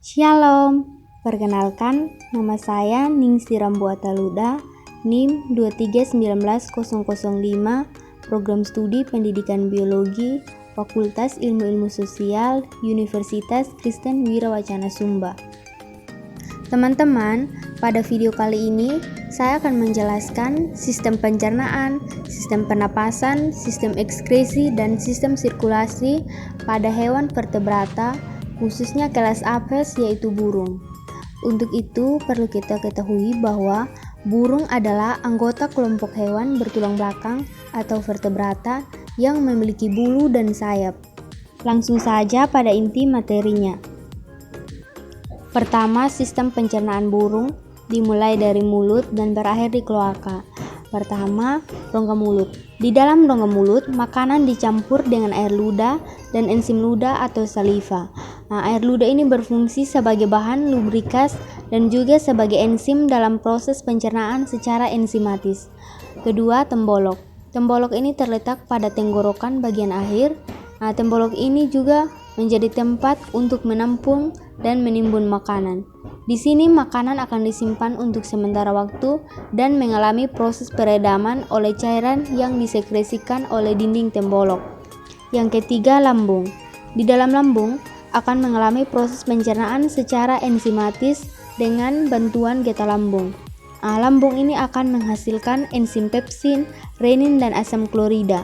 Shalom, perkenalkan nama saya Ningsi Rambuataluda, NIM 2319005, Program Studi Pendidikan Biologi, Fakultas Ilmu-Ilmu Sosial, Universitas Kristen Wirawacana Sumba. Teman-teman, pada video kali ini saya akan menjelaskan sistem pencernaan, sistem pernapasan, sistem ekskresi, dan sistem sirkulasi pada hewan vertebrata, khususnya kelas Apes yaitu burung. Untuk itu perlu kita ketahui bahwa burung adalah anggota kelompok hewan bertulang belakang atau vertebrata yang memiliki bulu dan sayap. Langsung saja pada inti materinya. Pertama, sistem pencernaan burung dimulai dari mulut dan berakhir di kloaka. Pertama, rongga mulut. Di dalam rongga mulut, makanan dicampur dengan air ludah dan enzim ludah atau saliva. Air ludah ini berfungsi sebagai bahan lubrikas dan juga sebagai enzim dalam proses pencernaan secara enzimatis. Kedua, tembolok. Tembolok ini terletak pada tenggorokan bagian akhir. Tembolok ini juga menjadi tempat untuk menampung dan menimbun makanan. Di sini makanan akan disimpan untuk sementara waktu dan mengalami proses peredaman oleh cairan yang disekresikan oleh dinding tembolok. Yang ketiga, lambung. Di dalam lambung akan mengalami proses pencernaan secara enzimatis dengan bantuan getah lambung. Lambung ini akan menghasilkan enzim pepsin, renin, dan asam klorida.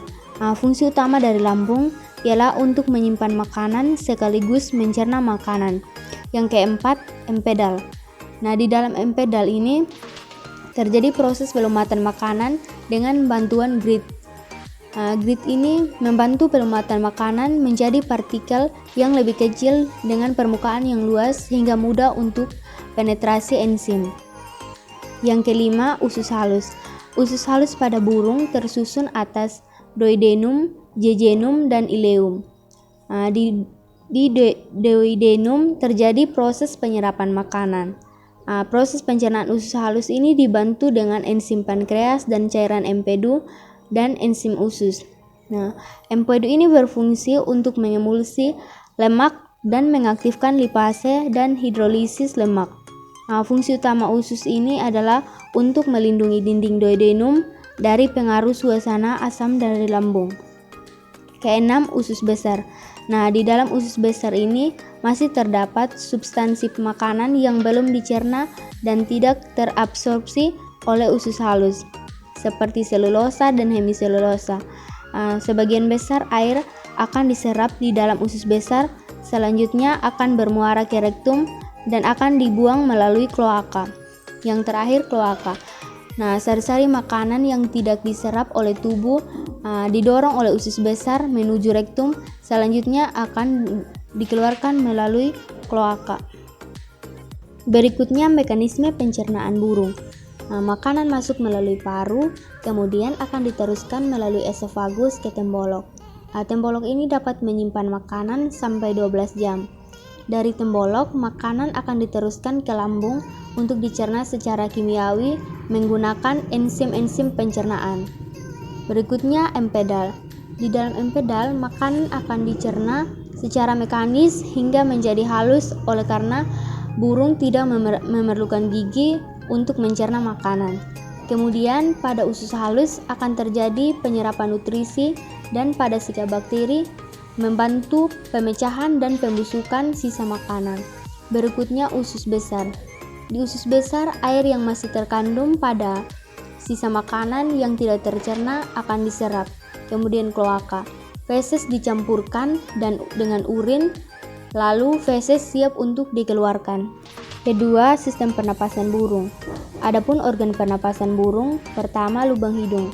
Fungsi utama dari lambung ialah untuk menyimpan makanan sekaligus mencerna makanan. Yang keempat, empedal. Di dalam empedal ini terjadi proses pelumatan makanan dengan bantuan grid. Grid ini membantu pelumatan makanan menjadi partikel yang lebih kecil dengan permukaan yang luas hingga mudah untuk penetrasi enzim. Yang kelima, usus halus. Usus halus pada burung tersusun atas duodenum, jejunum, dan ileum. Di duodenum terjadi proses penyerapan makanan. Proses pencernaan usus halus ini dibantu dengan enzim pankreas dan cairan empedu dan enzim usus. Empedu ini berfungsi untuk mengemulsi lemak dan mengaktifkan lipase dan hidrolisis lemak. Fungsi utama usus ini adalah untuk melindungi dinding duodenum dari pengaruh suasana asam dari lambung. Keenam, usus besar. Di dalam usus besar ini masih terdapat substansi makanan yang belum dicerna dan tidak terabsorpsi oleh usus halus, seperti selulosa dan hemiselulosa. Sebagian besar air akan diserap di dalam usus besar, selanjutnya akan bermuara ke rektum dan akan dibuang melalui kloaka. Yang terakhir, kloaka. Sari-sari makanan yang tidak diserap oleh tubuh didorong oleh usus besar menuju rektum, selanjutnya akan dikeluarkan melalui kloaka. Berikutnya, mekanisme pencernaan burung. Makanan masuk melalui paru, kemudian akan diteruskan melalui esofagus ke tembolok. Tembolok ini dapat menyimpan makanan sampai 12 jam. Dari tembolok, makanan akan diteruskan ke lambung untuk dicerna secara kimiawi menggunakan enzim-enzim pencernaan. Berikutnya, empedal. Di dalam empedal, makanan akan dicerna secara mekanis hingga menjadi halus oleh karena burung tidak memerlukan gigi untuk mencerna makanan. Kemudian, pada usus halus akan terjadi penyerapan nutrisi dan pada sika bakteri membantu pemecahan dan pembusukan sisa makanan. Berikutnya, usus besar. Di usus besar, air yang masih terkandung pada sisa makanan yang tidak tercerna akan diserap. Kemudian kloaka. Feses dicampurkan dengan urin, lalu feses siap untuk dikeluarkan. Kedua, sistem pernapasan burung. Adapun organ pernapasan burung, pertama, lubang hidung.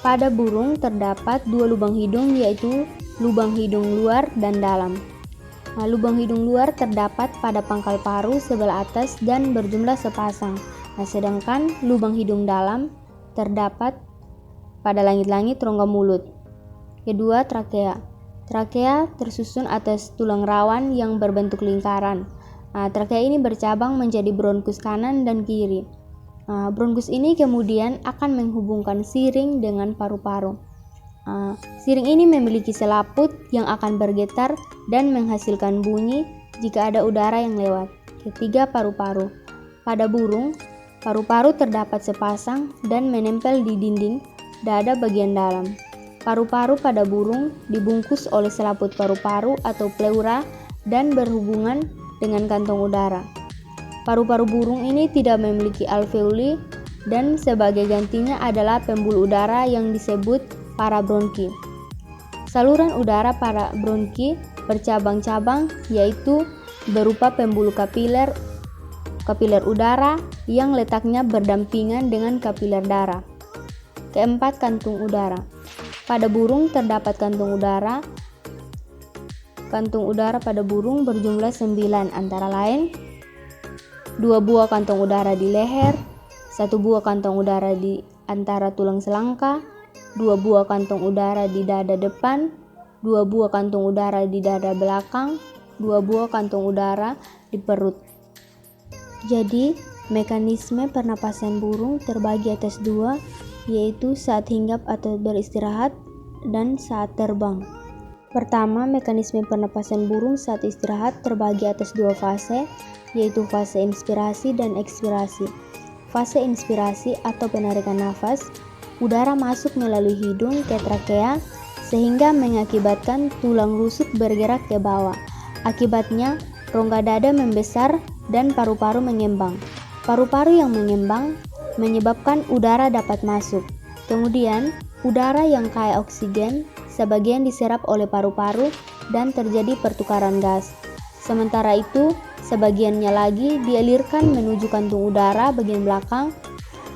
Pada burung terdapat dua lubang hidung, yaitu lubang hidung luar dan dalam. Lubang hidung luar terdapat pada pangkal paru sebelah atas dan berjumlah sepasang. Sedangkan lubang hidung dalam terdapat pada langit-langit rongga mulut. Kedua, trakea. Trakea tersusun atas tulang rawan yang berbentuk lingkaran. Trakea ini bercabang menjadi bronkus kanan dan kiri. Bronkus ini kemudian akan menghubungkan siring dengan paru-paru. Siring ini memiliki selaput yang akan bergetar dan menghasilkan bunyi jika ada udara yang lewat. Ketiga, paru-paru. Pada burung, paru-paru terdapat sepasang dan menempel di dinding dada bagian dalam. Paru-paru pada burung dibungkus oleh selaput paru-paru atau pleura dan berhubungan dengan kantong udara. Paru-paru burung ini tidak memiliki alveoli dan sebagai gantinya adalah pembuluh udara yang disebut parabronki. Saluran udara para bronki bercabang-cabang, yaitu berupa pembuluh kapiler udara yang letaknya berdampingan dengan kapiler darah. Keempat, kantung udara. Pada burung terdapat kantung udara. Kantung udara pada burung berjumlah 9, antara lain 2 buah kantong udara di leher, 1 buah kantong udara di antara tulang selangka, 2 buah kantong udara di dada depan, 2 buah kantong udara di dada belakang, 2 buah kantong udara di perut. Jadi, mekanisme pernapasan burung terbagi atas 2, yaitu saat hinggap atau beristirahat dan saat terbang. Pertama, mekanisme pernapasan burung saat istirahat terbagi atas 2 fase, yaitu fase inspirasi dan ekspirasi. Fase inspirasi atau penarikan nafas, udara masuk melalui hidung ke trakea sehingga mengakibatkan tulang rusuk bergerak ke bawah. Akibatnya, rongga dada membesar dan paru-paru mengembang. Paru-paru yang mengembang menyebabkan udara dapat masuk. Kemudian, udara yang kaya oksigen sebagian diserap oleh paru-paru dan terjadi pertukaran gas. Sementara itu, sebagiannya lagi dialirkan menuju kantung udara bagian belakang.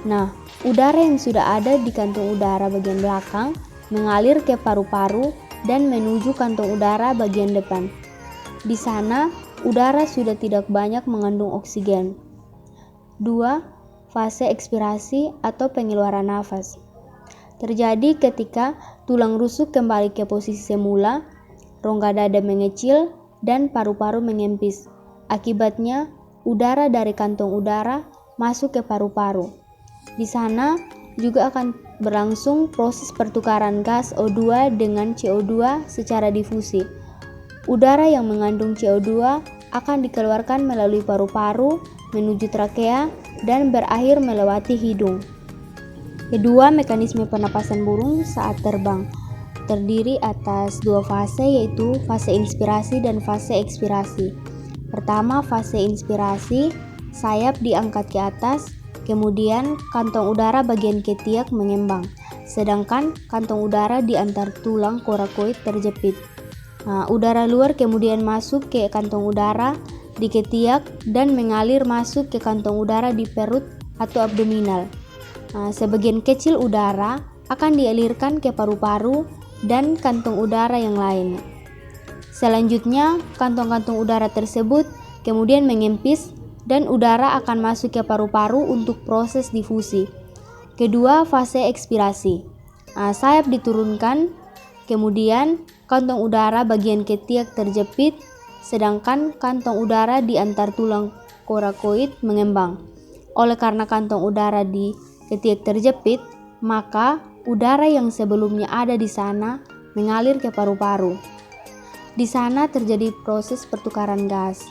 Nah, udara yang sudah ada di kantung udara bagian belakang mengalir ke paru-paru dan menuju kantung udara bagian depan. Di sana, udara sudah tidak banyak mengandung oksigen. 2. Fase ekspirasi atau pengeluaran nafas. Terjadi ketika tulang rusuk kembali ke posisi semula, rongga dada mengecil, dan paru-paru mengempis. Akibatnya, udara dari kantong udara masuk ke paru-paru. Di sana juga akan berlangsung proses pertukaran gas O2 dengan CO2 secara difusi. Udara yang mengandung CO2 akan dikeluarkan melalui paru-paru menuju trakea dan berakhir melewati hidung. Kedua, mekanisme pernapasan burung saat terbang terdiri atas 2 fase, yaitu fase inspirasi dan fase ekspirasi. Pertama, fase inspirasi, sayap diangkat ke atas, kemudian kantong udara bagian ketiak mengembang, sedangkan kantong udara di antar tulang korakoid terjepit. Udara luar kemudian masuk ke kantong udara di ketiak dan mengalir masuk ke kantong udara di perut atau abdominal. Sebagian kecil udara akan dialirkan ke paru-paru dan kantong udara yang lain. Selanjutnya, kantong-kantong udara tersebut kemudian mengempis dan udara akan masuk ke paru-paru untuk proses difusi. Kedua, fase ekspirasi. Sayap diturunkan, kemudian kantong udara bagian ketiak terjepit, sedangkan kantong udara di antar tulang korakoid mengembang. Oleh karena kantong udara di ketiak terjepit, maka udara yang sebelumnya ada di sana mengalir ke paru-paru. Di sana terjadi proses pertukaran gas.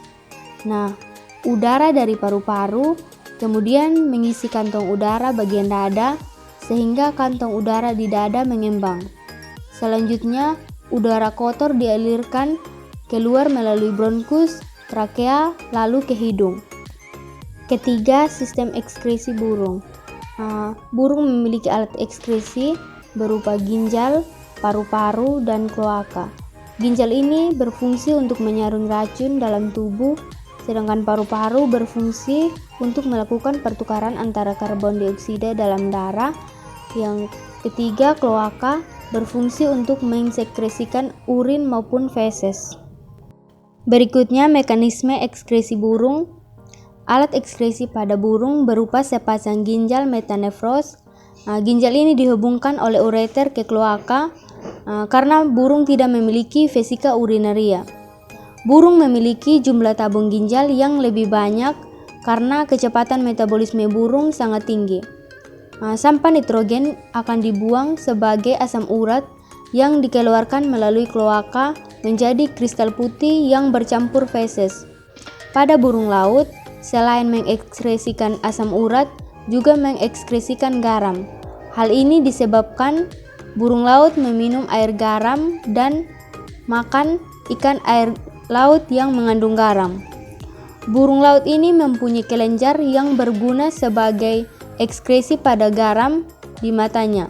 Nah, udara dari paru-paru kemudian mengisi kantong udara bagian dada sehingga kantong udara di dada mengembang. Selanjutnya, udara kotor dialirkan keluar melalui bronkus, trakea, lalu ke hidung. Ketiga, sistem ekskresi burung. Burung memiliki alat ekskresi berupa ginjal, paru-paru, dan kloaka. Ginjal ini berfungsi untuk menyaring racun dalam tubuh, sedangkan paru-paru berfungsi untuk melakukan pertukaran antara karbon dioksida dalam darah. Yang ketiga, kloaka berfungsi untuk mensekresikan urin maupun feses. Berikutnya, mekanisme ekskresi burung. Alat ekskresi pada burung berupa sepasang ginjal metanefros. Ginjal ini dihubungkan oleh ureter ke kloaka karena burung tidak memiliki vesika urinaria. Burung memiliki jumlah tabung ginjal yang lebih banyak karena kecepatan metabolisme burung sangat tinggi. Sampah nitrogen akan dibuang sebagai asam urat yang dikeluarkan melalui kloaka menjadi kristal putih yang bercampur feses. Pada burung laut, selain mengekskresikan asam urat, juga mengekskresikan garam. Hal ini disebabkan burung laut meminum air garam dan makan ikan air laut yang mengandung garam. Burung laut ini mempunyai kelenjar yang berguna sebagai ekskresi pada garam di matanya.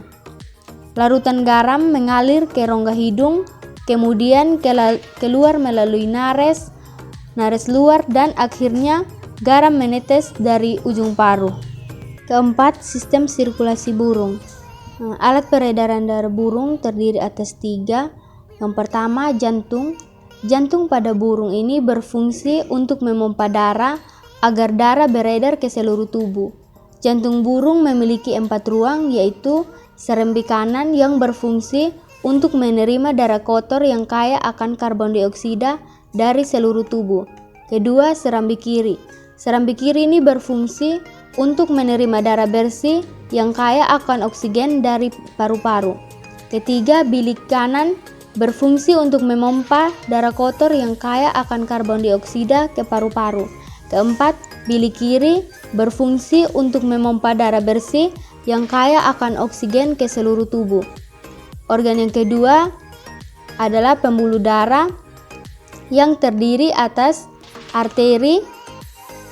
Larutan garam mengalir ke rongga hidung, kemudian keluar melalui nares luar, dan akhirnya garam menetes dari ujung paruh. Keempat, sistem sirkulasi burung. Alat peredaran darah burung terdiri atas 3. Yang pertama, jantung. Jantung pada burung ini berfungsi untuk memompa darah agar darah beredar ke seluruh tubuh. Jantung burung memiliki 4 ruang, yaitu serambi kanan yang berfungsi untuk menerima darah kotor yang kaya akan karbon dioksida dari seluruh tubuh. Kedua, serambi kiri. Serambi kiri ini berfungsi untuk menerima darah bersih yang kaya akan oksigen dari paru-paru. Ketiga, bilik kanan berfungsi untuk memompa darah kotor yang kaya akan karbon dioksida ke paru-paru. Keempat, bilik kiri berfungsi untuk memompa darah bersih yang kaya akan oksigen ke seluruh tubuh. Organ yang kedua adalah pembuluh darah yang terdiri atas arteri.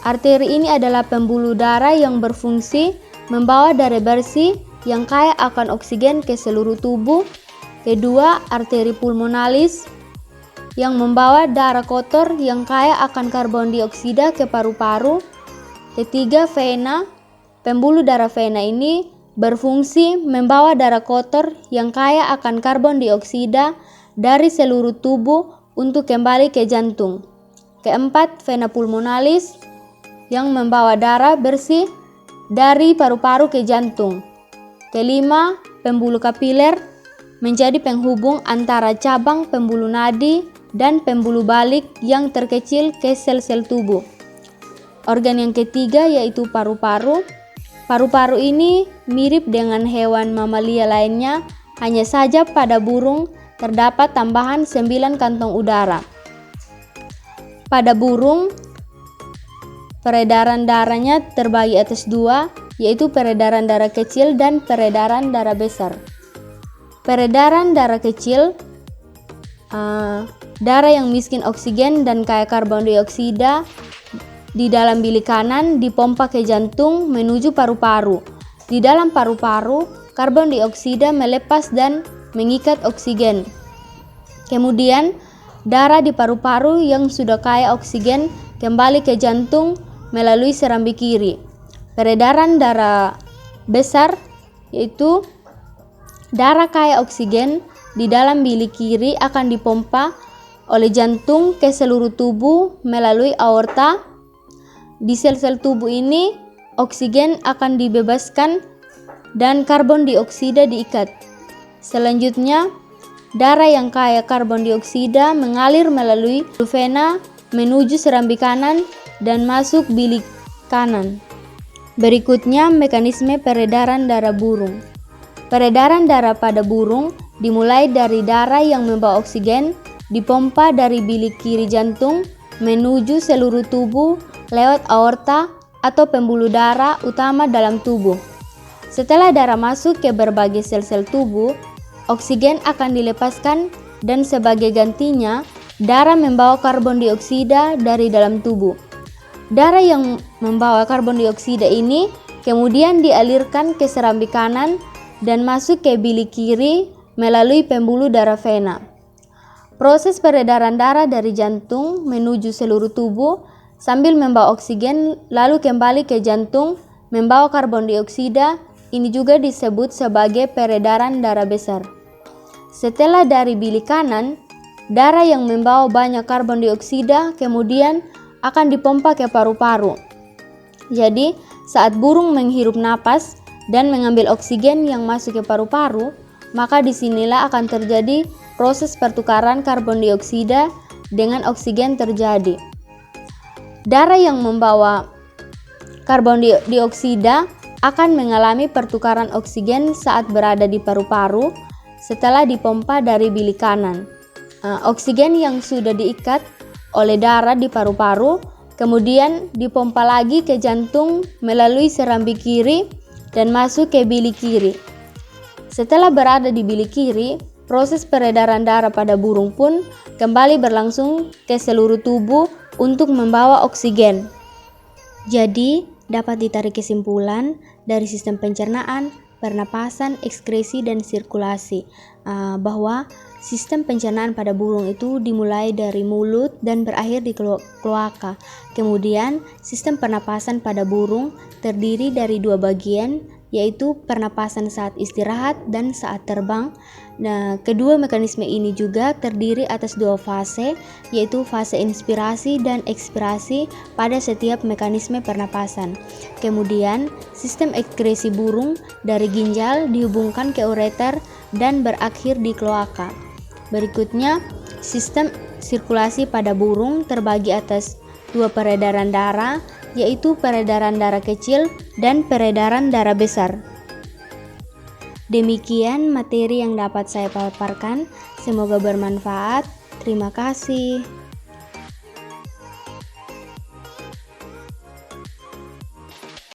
Arteri ini adalah pembuluh darah yang berfungsi membawa darah bersih yang kaya akan oksigen ke seluruh tubuh. Kedua, arteri pulmonalis yang membawa darah kotor yang kaya akan karbon dioksida ke paru-paru. Ketiga, vena. Pembuluh darah vena ini berfungsi membawa darah kotor yang kaya akan karbon dioksida dari seluruh tubuh untuk kembali ke jantung. Keempat, vena pulmonalis yang membawa darah bersih dari paru-paru ke jantung. Kelima, pembuluh kapiler menjadi penghubung antara cabang pembuluh nadi dan pembuluh balik yang terkecil ke sel-sel tubuh. Organ yang ketiga yaitu paru-paru. Paru-paru ini mirip dengan hewan mamalia lainnya, hanya saja pada burung terdapat tambahan 9 kantong udara. Pada burung, peredaran darahnya terbagi atas 2, yaitu peredaran darah kecil dan peredaran darah besar. Peredaran darah kecil, darah yang miskin oksigen dan kaya karbon dioksida di dalam bilik kanan dipompa ke jantung menuju paru-paru. Di dalam paru-paru, karbon dioksida melepas dan mengikat oksigen. Kemudian, darah di paru-paru yang sudah kaya oksigen kembali ke jantung melalui serambi kiri. Peredaran darah besar yaitu darah kaya oksigen di dalam bilik kiri akan dipompa oleh jantung ke seluruh tubuh melalui aorta. Di sel-sel tubuh ini, oksigen akan dibebaskan dan karbon dioksida diikat. Selanjutnya, darah yang kaya karbon dioksida mengalir melalui vena menuju serambi kanan dan masuk bilik kanan. Berikutnya, mekanisme peredaran darah burung. Peredaran darah pada burung dimulai dari darah yang membawa oksigen, dipompa dari bilik kiri jantung menuju seluruh tubuh lewat aorta atau pembuluh darah utama dalam tubuh. Setelah darah masuk ke berbagai sel-sel tubuh, oksigen akan dilepaskan dan sebagai gantinya, darah membawa karbon dioksida dari dalam tubuh. Darah yang membawa karbon dioksida ini kemudian dialirkan ke serambi kanan dan masuk ke bilik kiri melalui pembuluh darah vena. Proses peredaran darah dari jantung menuju seluruh tubuh sambil membawa oksigen lalu kembali ke jantung membawa karbon dioksida, ini juga disebut sebagai peredaran darah besar. Setelah dari bilik kanan, darah yang membawa banyak karbon dioksida kemudian akan dipompa ke paru-paru. Jadi, saat burung menghirup napas dan mengambil oksigen yang masuk ke paru-paru, maka disinilah akan terjadi proses pertukaran karbon dioksida dengan oksigen terjadi. Darah yang membawa karbon dioksida akan mengalami pertukaran oksigen saat berada di paru-paru setelah dipompa dari bilik kanan. Oksigen yang sudah diikat oleh darah di paru-paru kemudian dipompa lagi ke jantung melalui serambi kiri dan masuk ke bilik kiri. Setelah berada di bilik kiri, proses peredaran darah pada burung pun kembali berlangsung ke seluruh tubuh untuk membawa oksigen. Jadi, dapat ditarik kesimpulan dari sistem pencernaan, pernapasan, ekskresi, dan sirkulasi bahwa sistem pencernaan pada burung itu dimulai dari mulut dan berakhir di kloaka. Kemudian, sistem pernapasan pada burung terdiri dari dua bagian, yaitu pernapasan saat istirahat dan saat terbang. Nah, kedua mekanisme ini juga terdiri atas dua fase, yaitu fase inspirasi dan ekspirasi pada setiap mekanisme pernapasan. Kemudian, sistem ekskresi burung dari ginjal dihubungkan ke ureter dan berakhir di kloaka. Berikutnya, sistem sirkulasi pada burung terbagi atas dua peredaran darah, yaitu peredaran darah kecil dan peredaran darah besar. Demikian materi yang dapat saya paparkan, semoga bermanfaat. Terima kasih.